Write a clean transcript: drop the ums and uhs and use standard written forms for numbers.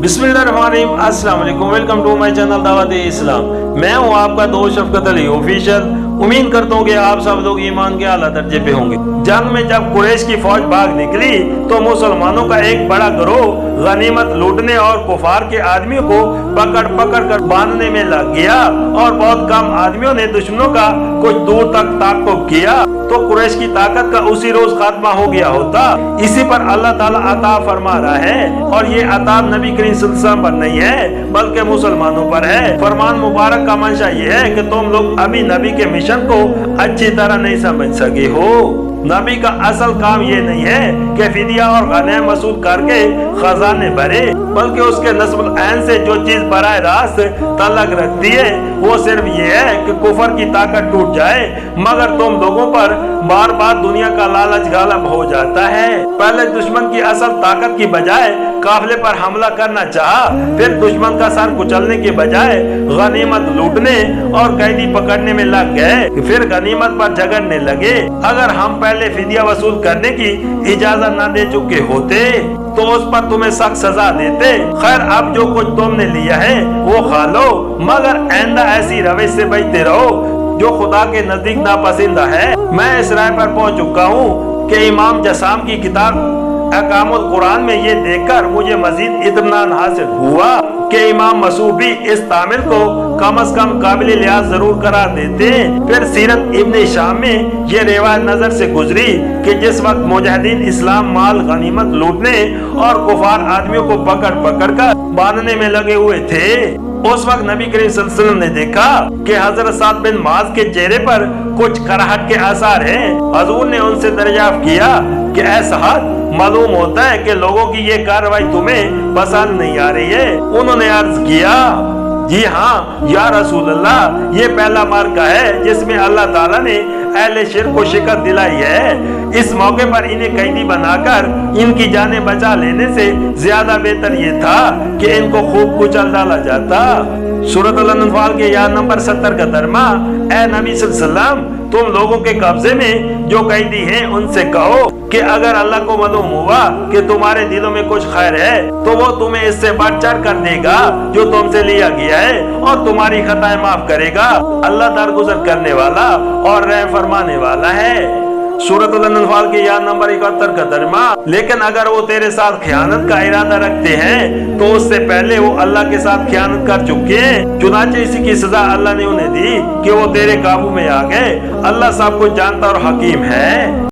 बिस्मिल्लाहिर्रहमानिर्रहीम, अस्सलाम वालेकुम, वेलकम टू माय चैनल दावत इस्लाम। मैं हूं आपका दोस्त शफकत अली ऑफिशियल। उम्मीद करता हूं कि आप सब लोग ईमान के आला दर्जे पे होंगे। जंग में जब कुरैश की फौज भाग निकली तो मुसलमानों का एक बड़ा गिरोह गनीमत लूटने और कुफार के आदमियों को पकड़ पकड़ कर बांधने में लग गया और बहुत कम आदमियों ने दुश्मनों का कुछ दूर तक ताक़ुब किया तो कुरैश की ताकत का उसी रोज खात्मा हो गया होता। इसी पर अल्लाह ताला अता फरमा रहा है और ये अता नबी करीम सल्लल्लाहु अलैहि वसल्लम पर नहीं है बल्कि मुसलमानों पर है। फरमान मुबारक का मंशा ये है कि तुम लोग अभी नबी के मिशन को अच्छी तरह नहीं समझ सके हो। नबी का असल काम ये नहीं है कि फिदिया और गनीमत वसूल करके खजाने भरे, बल्कि उसके नस्बुल ऐन से जो चीज बराह रास्त तल्लक रखती है वो सिर्फ ये है कि कुफर की ताकत टूट जाए। मगर तुम लोगों पर बार बार दुनिया का लालच गालिब हो जाता है। पहले दुश्मन की असल ताकत की बजाय काफिले पर हमला करना चाहा, फिर दुश्मन का सर कुचलने के बजाय गनीमत लूटने और कैदी पकड़ने में लग गए, फिर गनीमत पर झगड़ने लगे। अगर हम पहले फिदिया वसूल करने की इजाजत न दे चुके होते तो उस पर तुम्हें सख्त सजा देते। खैर, अब जो कुछ तुमने लिया है वो खा लो, मगर आइंदा ऐसी रवैश से बचते रहो जो खुदा के नजदीक नापसंदा है। मैं इस राय पर पहुंच चुका हूँ कि इमाम जसाम की किताब अहकामुल कुरान में ये देखकर मुझे मजीद इत्मीनान हासिल हुआ कि इमाम मसूद भी इस तामिल को कम से कम काबिल लिहाज जरूर करार देते। फिर सीरत इब्न शाम में ये रिवायत नजर से गुजरी कि जिस वक्त मुजाहिदीन इस्लाम माल गनीमत लूटने और कुफार आदमियों को पकड़ पकड़ कर बांधने में लगे हुए थे, उस वक्त नबी करीम सल्लल्लाहु अलैहि वसल्लम ने देखा कि हजरत साद बिन मुआज के चेहरे पर कुछ कराहट के आसार हैं। हजूर ने उनसे दरियाफ्त किया कि ऐ साद, मालूम होता है कि लोगों की ये कार्रवाई तुम्हें पसंद नहीं आ रही है। उन्होंने अर्ज किया, जी हाँ या रसूल अल्लाह, ये पहला मार्का है जिसमें अल्लाह ताला ने अहले शिर्क को शिकस्त दिलाई है। इस मौके पर इन्हें कैदी बनाकर इनकी जानें बचा लेने से ज्यादा बेहतर ये था कि इनको खूब कुचल डाला जाता। सूरत अल-अनफाल के आयत नंबर 70 का तर्जमा, ए नबी सल्लल्लाहु अलैहि वसल्लम, तुम लोगों के कब्जे में जो कैदी हैं उनसे कहो कि अगर अल्लाह को मालूम हुआ कि तुम्हारे दिलों में कुछ खैर है तो वो तुम्हें इससे बढ़ चढ़ कर देगा जो तुमसे लिया गया है और तुम्हारी खताएं माफ करेगा। अल्लाह दरगुजर करने वाला और रहम फरमाने वाला है। सूरत अल-अनफाल के आयत नंबर 71 का तर्जमा, लेकिन अगर वो तेरे साथ खयानत का इरादा रखते हैं तो उससे पहले वो अल्लाह के साथ खयानत कर चुके हैं। चुनाचे इसी की सजा अल्लाह ने उन्हें दी कि वो तेरे काबू में आ गए। अल्लाह सब कुछ जानता और हकीम है।